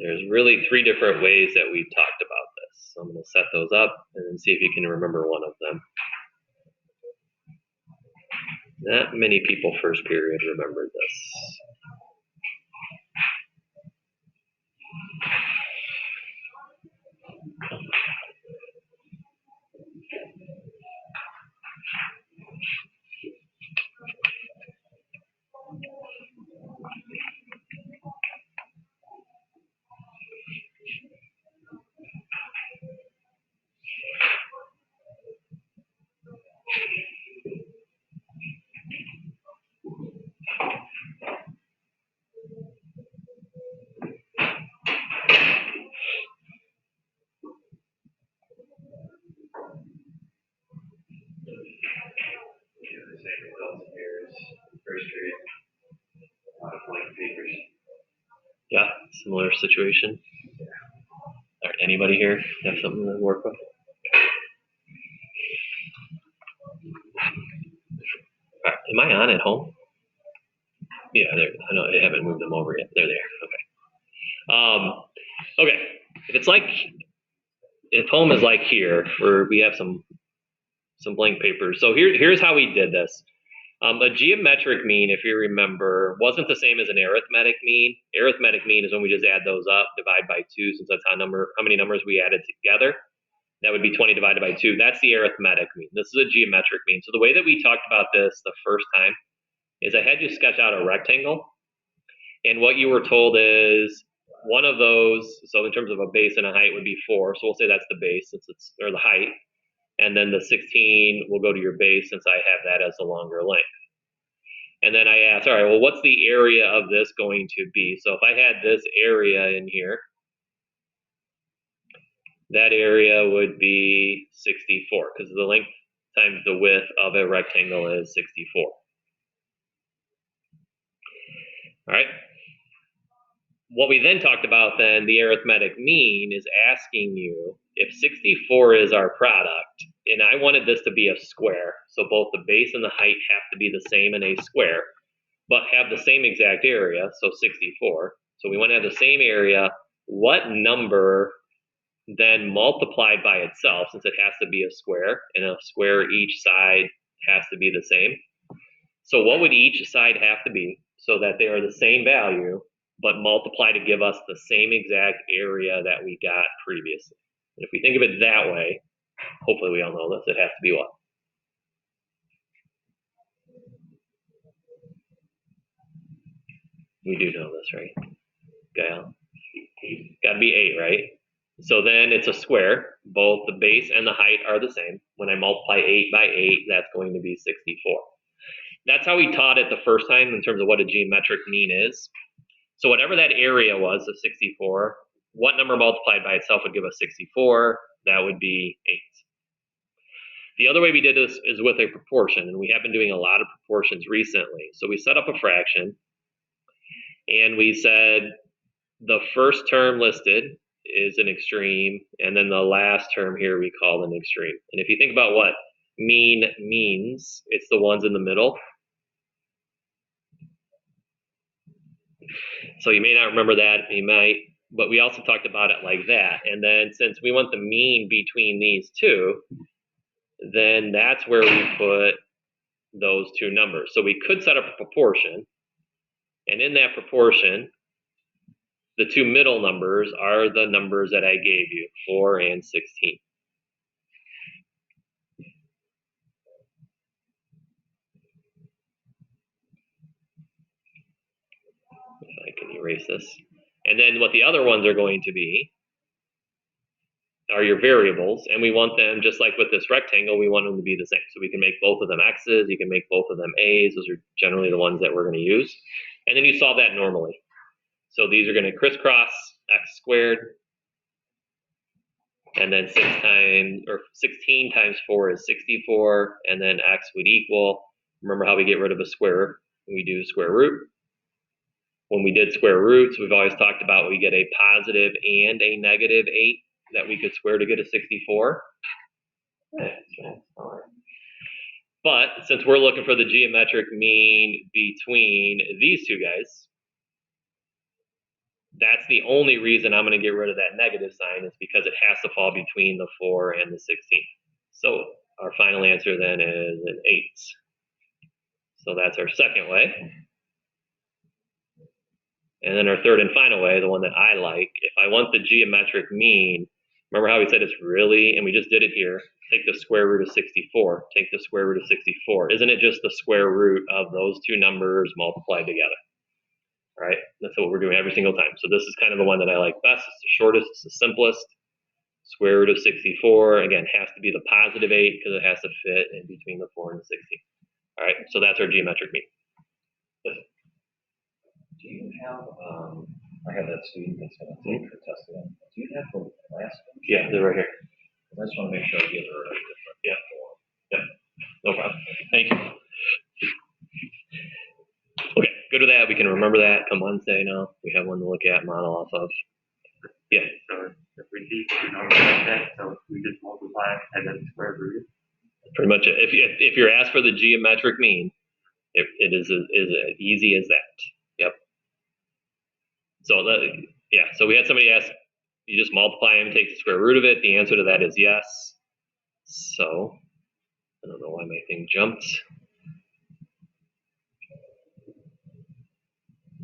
There's really 3 different ways that we've talked about this. So I'm going to set those up and then see if you can remember one of them. Not many people first period remembered this. Yeah, similar situation. All right, anybody here have something to work with? All right, am I on at home? Yeah, I know I haven't moved them over yet. They're there. Okay. Okay. If home is like here, where we have some blank papers. So here's how we did this. A geometric mean, if you remember, wasn't the same as an arithmetic mean. Arithmetic mean is when we just add those up, divide by 2, since that's how many numbers we added together. That would be 20 divided by 2. That's the arithmetic mean. This is a geometric mean. So the way that we talked about this the first time is I had you sketch out a rectangle. And what you were told is one of those, so in terms of a base and a height would be 4. So we'll say that's the base, or the height. And then the 16 will go to your base since I have that as the longer length. And then I asked, all right, well, what's the area of this going to be? So if I had this area in here, that area would be 64, because the length times the width of a rectangle is 64. All right. What we then talked about then, the arithmetic mean, is asking you if 64 is our product, and I wanted this to be a square, so both the base and the height have to be the same in a square, but have the same exact area, so 64. So we want to have the same area. What number then multiplied by itself, since it has to be a square, and a square each side has to be the same. So what would each side have to be so that they are the same value, but multiply to give us the same exact area that we got previously? And if we think of it that way, hopefully we all know this, it has to be what? We do know this, right? Gail? Got to be 8, right? So then it's a square. Both the base and the height are the same. When I multiply 8 by 8, that's going to be 64. That's how we taught it the first time in terms of what a geometric mean is. So whatever that area was of 64, what number multiplied by itself would give us 64? That would be 8. The other way we did this is with a proportion, and we have been doing a lot of proportions recently. So we set up a fraction, and we said the first term listed is an extreme, and then the last term here we call an extreme. And if you think about what mean means, it's the ones in the middle. So you may not remember that, you might, but we also talked about it like that. And then since we want the mean between these two, then that's where we put those two numbers. So we could set up a proportion, and in that proportion, the two middle numbers are the numbers that I gave you, 4 and 16. If I can erase this. And then what the other ones are going to be are your variables, and we want them, just like with this rectangle, we want them to be the same. So we can make both of them x's, you can make both of them a's. Those are generally the ones that we're going to use. And then you solve that normally. So these are going to crisscross x squared, and then 16 times 4 is 64, and then x would equal, remember how we get rid of a square? We do square root. When we did square roots, we've always talked about we get a positive and a negative 8 that we could square to get a 64. But since we're looking for the geometric mean between these two guys, that's the only reason I'm going to get rid of that negative sign, is because it has to fall between the 4 and the 16. So our final answer then is an 8. So that's our second way. And then our third and final way, the one that I like, if I want the geometric mean, remember how we said it's really, and we just did it here, take the square root of 64, take the square root of 64. Isn't it just the square root of those two numbers multiplied together? All right, that's what we're doing every single time. So this is kind of the one that I like best. It's the shortest, it's the simplest. Square root of 64, again, has to be the positive 8 because it has to fit in between the 4 and the 16. All right, so that's our geometric mean. Do you have, I have that student that's going to take her test again. Do you have the last one? Yeah, they're right here. I just want to make sure I give her a different. Yeah. Yeah. No problem. Thank you. Okay, good with that. We can remember that come Wednesday now. We have one to look at, model off of. Yeah. So if we keep like that, so we just multiply and then square root it. Pretty much it. If you're asked for the geometric mean, it is as easy as that. Yep. So yeah, so we had somebody ask, you just multiply them, take the square root of it. The answer to that is yes. So I don't know why my thing jumped.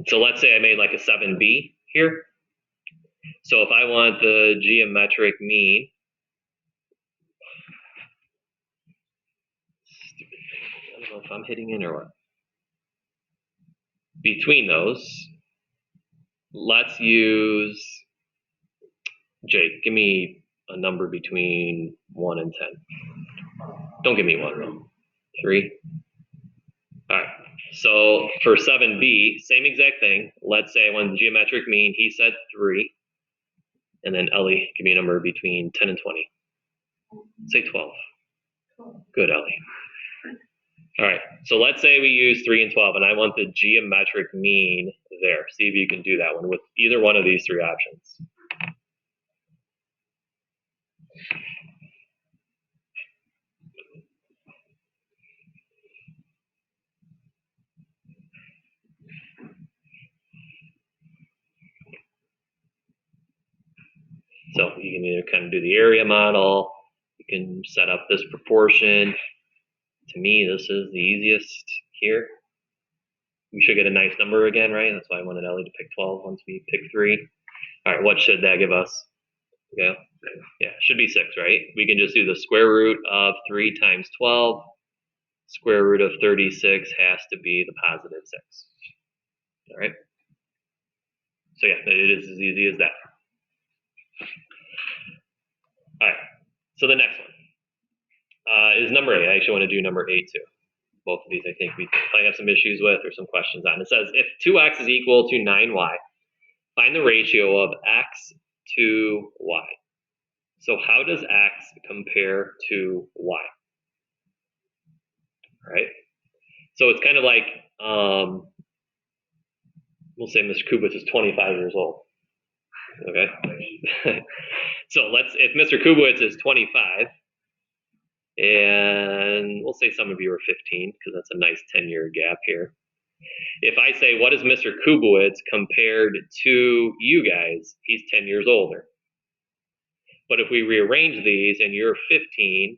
So let's say I made like a 7b here. So if I want the geometric mean, I don't know if I'm hitting in or what. Between those, let's use, Jake, give me a number between 1 and 10. Don't give me 1 though. 3. All right. So for 7b, same exact thing. Let's say I want the geometric mean. He said 3. And then Ellie, give me a number between 10 and 20. Say 12. Good, Ellie. All right. So let's say we use 3 and 12, and I want the geometric mean there. See if you can do that one with either one of these 3 options. So you can either kind of do the area model, you can set up this proportion. To me, this is the easiest here. We should get a nice number again, right? That's why I wanted Ellie to pick 12 once we pick 3. All right, what should that give us? Okay. Yeah, should be 6, right? We can just do the square root of 3 times 12. Square root of 36 has to be the positive 6. All right. So yeah, it is as easy as that. All right, so the next one is number 8. I actually want to do number 8 too. Both of these I think we probably have some issues with or some questions on. It says if 2x is equal to 9y, find the ratio of x to y. So how does x compare to y? All right, so it's kind of like, we'll say Mr. Kubitz is 25 years old. Okay. So if Mr. Kubitz is 25, and we'll say some of you are 15, because that's a nice 10-year gap here. If I say, what is Mr. Kubitz compared to you guys, he's 10 years older. But if we rearrange these and you're 15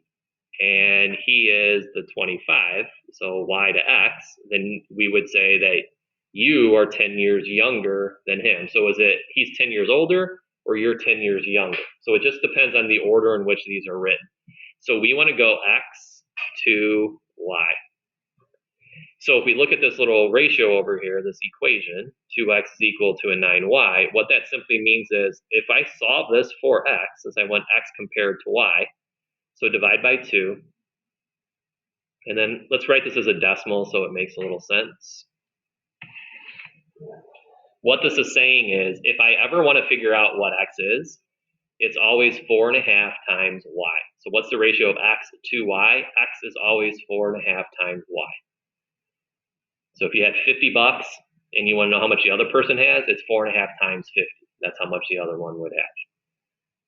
and he is the 25, so y to x, then we would say that you are 10 years younger than him. So is it he's 10 years older or you're 10 years younger? So it just depends on the order in which these are written. So we want to go x to y. So if we look at this little ratio over here, this equation, 2x is equal to a 9y, what that simply means is if I solve this for x, since I want x compared to y, so divide by 2, and then let's write this as a decimal so it makes a little sense. What this is saying is, if I ever want to figure out what x is, it's always 4.5 times y. So what's the ratio of x to y? X is always 4.5 times y. So if you had $50 and you want to know how much the other person has, it's 4.5 times 50. That's how much the other one would have.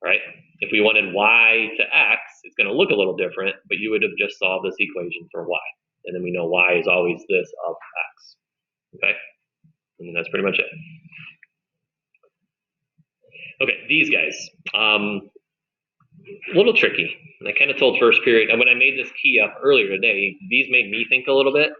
Right? If we wanted y to x, it's going to look a little different, but you would have just solved this equation for y. And then we know y is always this of x. Okay? And then that's pretty much it. Okay, these guys. A little tricky. And I kind of told first period, and when I made this key up earlier today, these made me think a little bit.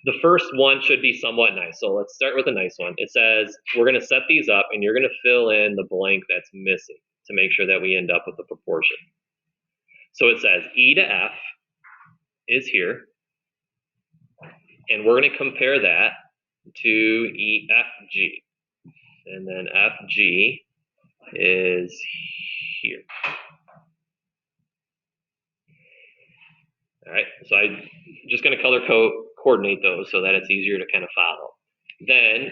The first one should be somewhat nice. So let's start with a nice one. It says, we're going to set these up and you're going to fill in the blank that's missing to make sure that we end up with the proportion. So it says E to F is here. And we're going to compare that to EFG. And then FG is here. All right, so I'm just going to color coordinate those so that it's easier to kind of follow. Then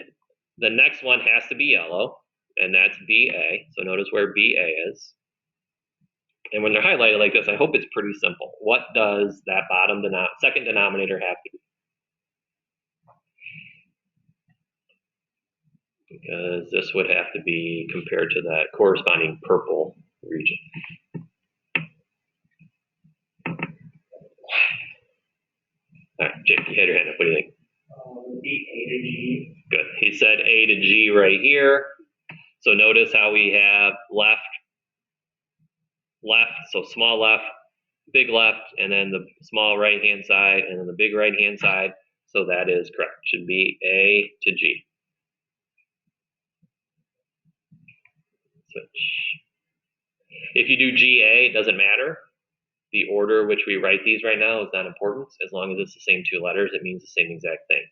the next one has to be yellow, and that's BA. So notice where BA is. And when they're highlighted like this, I hope it's pretty simple. What does that bottom second denominator have to be? Because this would have to be compared to that corresponding purple region. All right, Jake, you had your hand up. What do you think? Would be A to G. Good. He said A to G right here. So notice how we have left, so small left, big left, and then the small right-hand side, and then the big right-hand side. So that is correct. Should be A to G. Switch. If you do GA, it doesn't matter. The order which we write these right now is not important. As long as it's the same two letters, it means the same exact thing.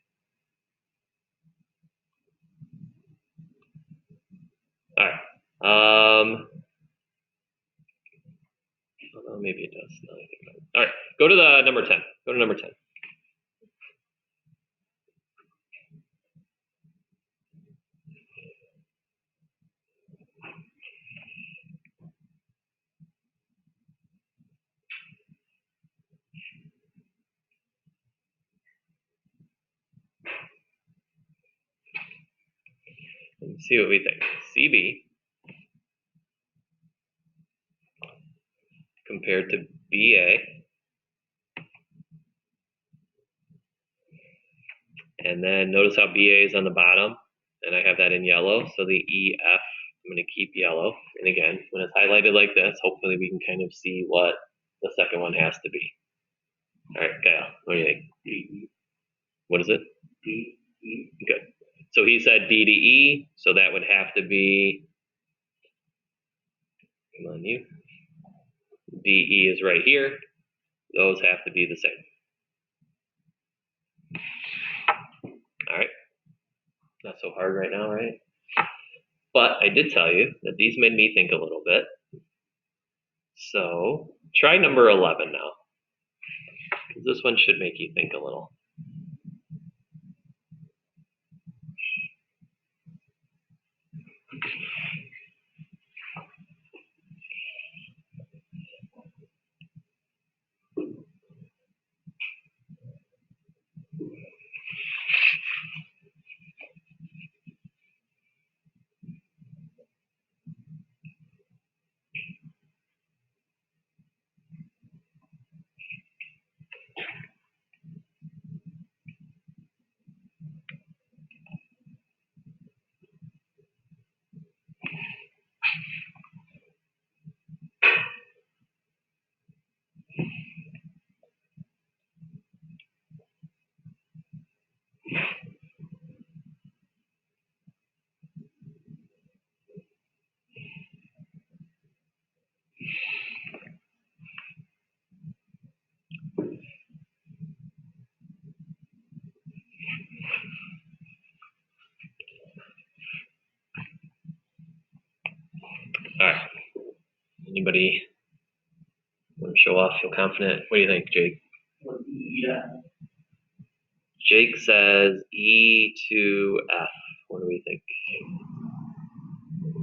All right. Oh, maybe it does. No, I think not. All right. Go to the number 10. Go to number 10. Let's see what we think. CB compared to BA. And then notice how BA is on the bottom, and I have that in yellow. So the EF, I'm going to keep yellow. And again, when it's highlighted like this, hopefully we can kind of see what the second one has to be. All right, Kyle, what do you think? D, What is it? D, E. Good. So he said D to E, so that would have to be, come on you. DE is right here. Those have to be the same. All right. Not so hard right now, right? But I did tell you that these made me think a little bit. So try number 11 now. This one should make you think a little. All right. Anybody want to show off? Feel confident? What do you think, Jake? Would be E to F. Jake says E to F. What do we think?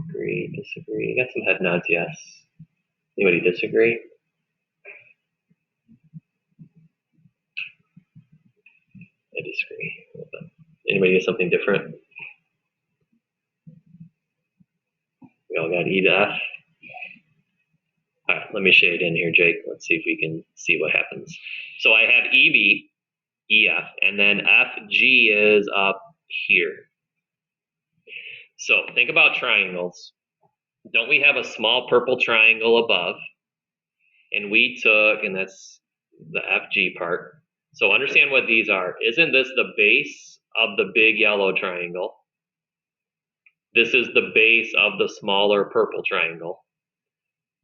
Agree, disagree? Got some head nods, yes. Anybody disagree? I disagree. Anybody get something different? We all got E to F. All right, let me shade in here, Jake. Let's see if we can see what happens. So I have EB, EF, and then FG is up here. So think about triangles. Don't we have a small purple triangle above? And we took, and that's the FG part. So understand what these are. Isn't this the base of the big yellow triangle? This is the base of the smaller purple triangle.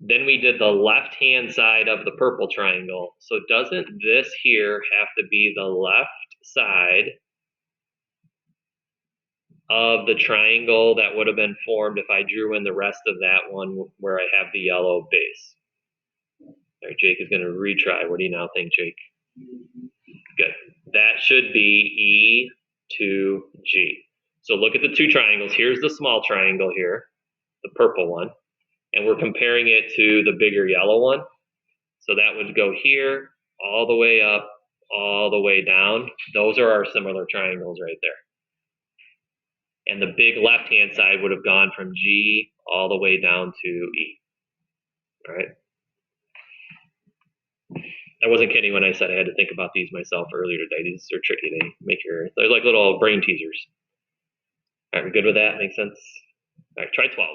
Then we did the left-hand side of the purple triangle. So doesn't this here have to be the left side of the triangle that would have been formed if I drew in the rest of that one where I have the yellow base? All right, Jake is going to retry. What do you now think, Jake? Good. That should be E to G. So look at the two triangles. Here's the small triangle here, the purple one, and we're comparing it to the bigger yellow one. So that would go here, all the way up, all the way down. Those are our similar triangles right there. And the big left-hand side would have gone from G all the way down to E. All right. I wasn't kidding when I said I had to think about these myself earlier today. These are tricky. They're like little brain teasers. All right, we good with that? Makes sense? All right, try 12.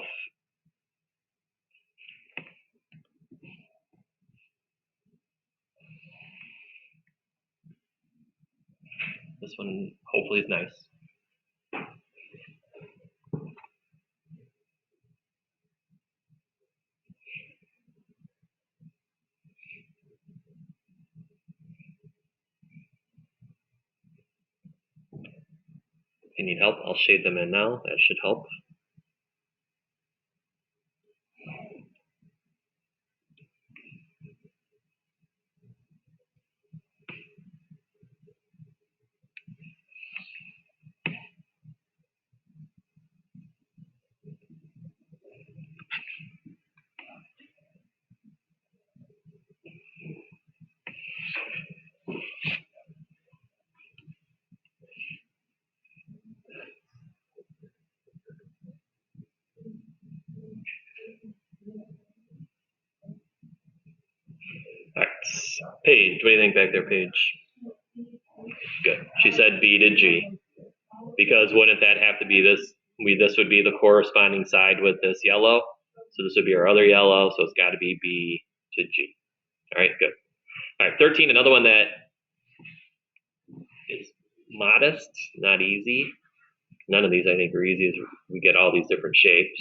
This one hopefully is nice. If you need help, I'll shade them in now. That should help. All right, Paige, what do you think back there, Paige? Good. She said B to G. Because wouldn't that have to be this? This would be the corresponding side with this yellow. So this would be our other yellow. So it's got to be B to G. All right, good. All right, 13, another one that is modest, not easy. None of these I think are easy as we get all these different shapes.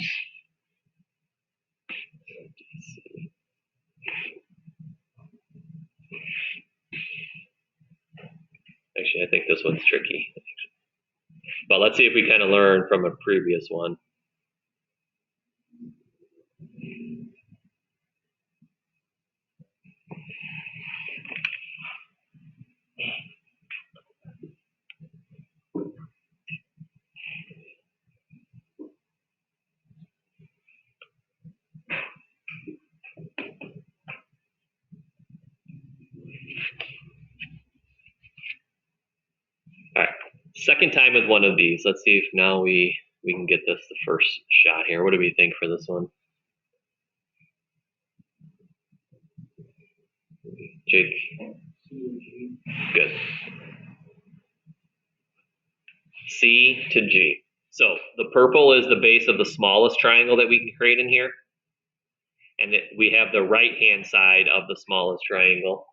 Actually, I think this one's tricky. But let's see if we kind of learn from a previous one. All right, second time with one of these. Let's see if now we can get this the first shot here. What do we think for this one? Jake? Good. C to G. So the purple is the base of the smallest triangle that we can create in here. And we have the right-hand side of the smallest triangle.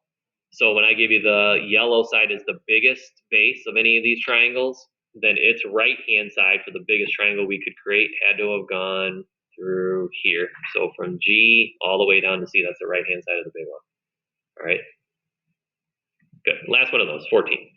So when I give you the yellow side is the biggest base of any of these triangles, then its right-hand side for the biggest triangle we could create had to have gone through here. So from G all the way down to C, that's the right-hand side of the big one. All right. Good. Last one of those, 14.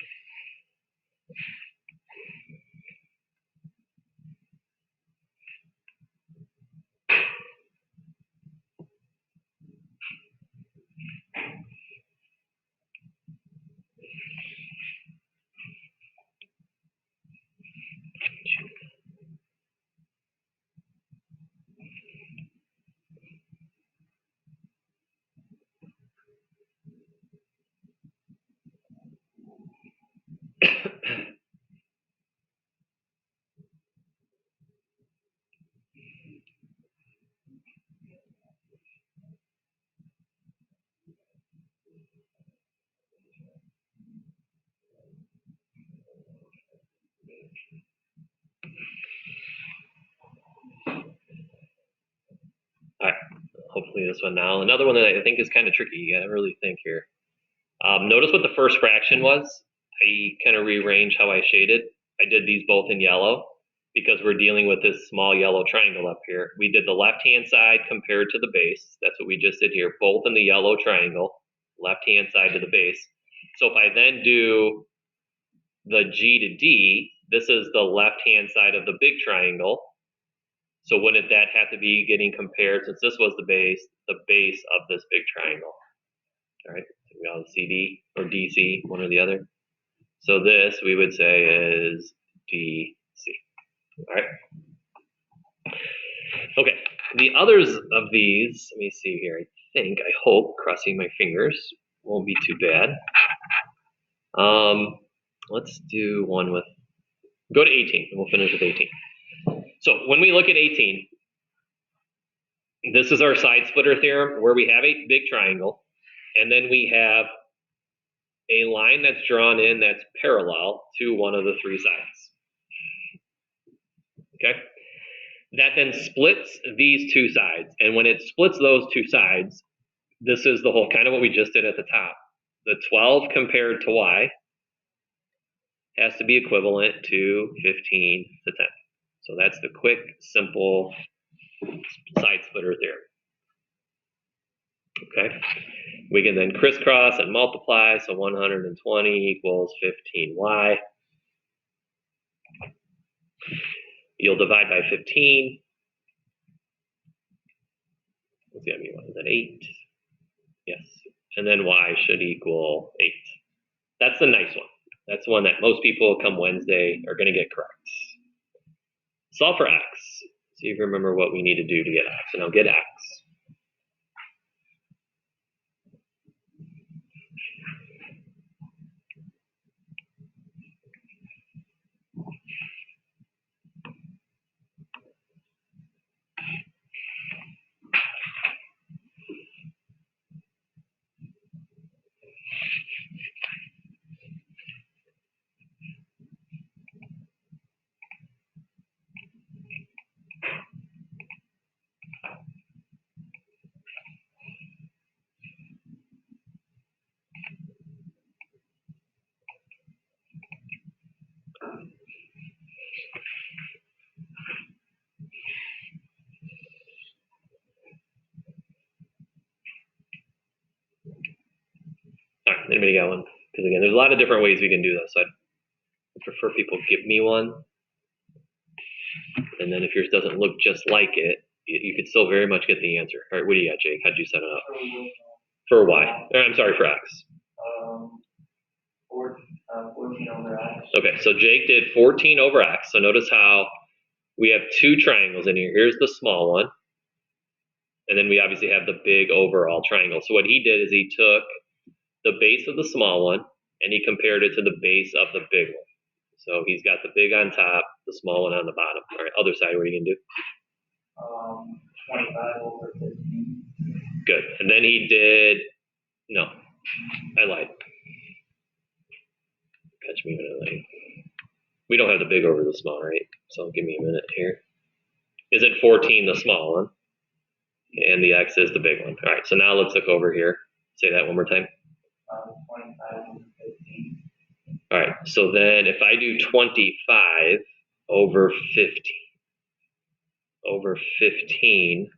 hopefully this one now. Another one that I think is kind of tricky. You gotta really think here. Notice what the first fraction was. I kind of rearranged how I shaded. I did these both in yellow because we're dealing with this small yellow triangle up here. We did the left-hand side compared to the base. That's what we just did here, both in the yellow triangle, left-hand side to the base. So if I then do the G to D, this is the left-hand side of the big triangle. So wouldn't that have to be getting compared, since this was the base of this big triangle? All right, so we got CD or DC, one or the other. So this we would say is DC. All right. Okay, the others of these, let me see here. I hope, crossing my fingers, won't be too bad. Let's do one with, go to 18, and we'll finish with 18. So when we look at 18, this is our side splitter theorem where we have a big triangle, and then we have a line that's drawn in that's parallel to one of the three sides. Okay? That then splits these two sides. And when it splits those two sides, this is the whole kind of what we just did at the top. The 12 compared to y has to be equivalent to 15 to 10. So that's the quick, simple side splitter theorem. Okay, we can then crisscross and multiply. So 120 equals 15y. You'll divide by 15. What's the other one? Is that 8? Yes. And then y should equal 8. That's the nice one. That's the one that most people come Wednesday are going to get correct. Solve for x. See if you remember what we need to do to get x. And I'll get x. All right, anybody got one? Because again, there's a lot of different ways we can do this. I'd prefer people give me one. And then if yours doesn't look just like it, you could still very much get the answer. All right, what do you got, Jake? How'd you set it up? For y. I'm sorry, for x. 14 over x. Okay, so Jake did 14 over x. So notice how we have two triangles in here. Here's the small one. And then we obviously have the big overall triangle. So what he did is he took the base of the small one and he compared it to the base of the big one. So he's got the big on top, the small one on the bottom. All right, other side, what are you gonna do? 25 over 15. Good. And then he did, no, I lied. Catch me when I lie. We don't have the big over the small, right? So give me a minute here. Isn't 14 the small one? And the x is the big one. All right, so now let's look over here. Say that one more time. 25 over 15. All right, so then if I do 25 over 15,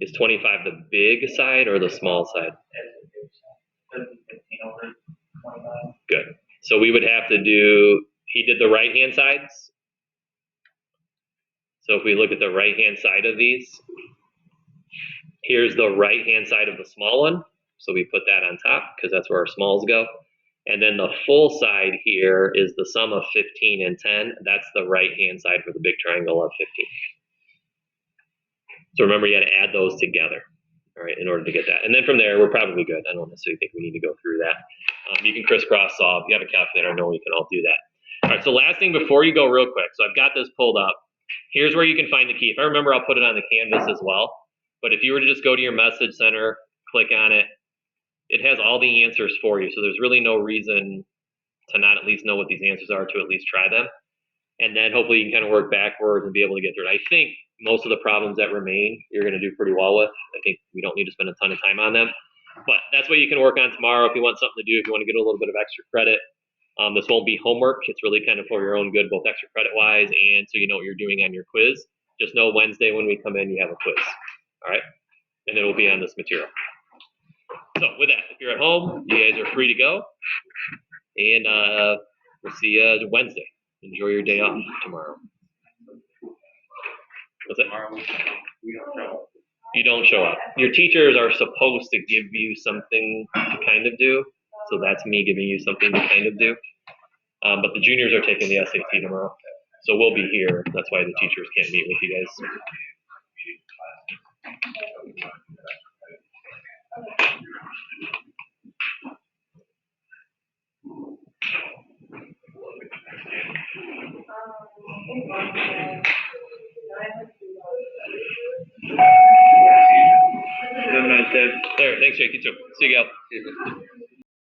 is 25 the big side or the small side? That's the big side. 15 over 25. Good. So we would have to do, he did the right-hand sides. So if we look at the right-hand side of these, here's the right-hand side of the small one. So we put that on top because that's where our smalls go. And then the full side here is the sum of 15 and 10. That's the right-hand side for the big triangle of 15. So remember, you got to add those together, all right, in order to get that. And then from there, we're probably good. I don't necessarily think we need to go through that. You can crisscross solve. If you have a calculator, I know we can all do that. All right, so last thing before you go real quick. So I've got this pulled up. Here's where you can find the key. If I remember, I'll put it on the canvas as well. But if you were to just go to your message center, click on it, it has all the answers for you. So there's really no reason to not at least know what these answers are, to at least try them. And then hopefully you can kind of work backwards and be able to get through it. I think most of the problems that remain, you're going to do pretty well with. I think we don't need to spend a ton of time on them. But that's what you can work on tomorrow if you want something to do, if you want to get a little bit of extra credit. This won't be homework. It's really kind of for your own good, both extra credit wise and so you know what you're doing on your quiz. Just know Wednesday when we come in, you have a quiz. All right. And it will be on this material. So with that, if you're at home, you guys are free to go. And we'll see you Wednesday. Enjoy your day off tomorrow. What's it? Tomorrow, we don't show up. You don't show up. Your teachers are supposed to give you something to kind of do. So that's me giving you something to kind of do. But the juniors are taking the SAT tomorrow. So we'll be here. That's why the teachers can't meet with you guys. Have a nice day. There, thanks, Jake. You too. See you, Gal.